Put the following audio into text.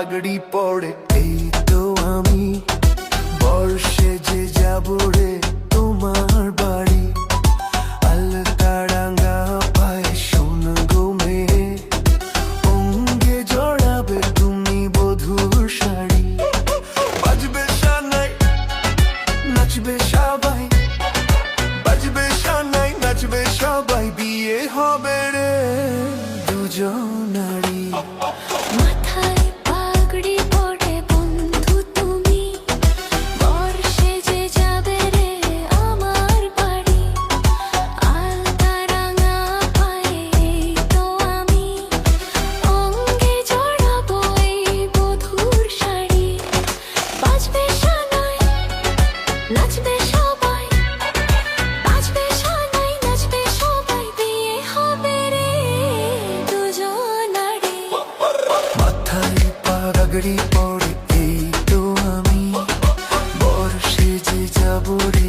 পাগড়ি পড়ে এই তো আমি বর্ষে যে যাব রে তোমার বাড়ি আলতা রাঙা পায়ে সোন গো মেয়ে অঙ্গে জড়াবে তুমি বধূর শাড়ি বাজবে শানাই নাচবে সবাই বাজবে শানাই নাচবে সবাই বিয়ে হবে রে দুজনারই মাথায় পাগড়ি পড়ে বন্ধু তুমি বর্ষে যে যাবে রে আমার বাড়ি আলতা রাঙা পায়ে এই তো আমি অঙ্গে জড়াবো এই বধূর শাড়ি বাজবে শানাই নাচবে সবাই বাজবে শানাই নাচবে সবাই বিয়ে হবে রে দুজনারই মাথায় পাগড়ি পড়ে এই তো আমি বর্ষে যে যাব রে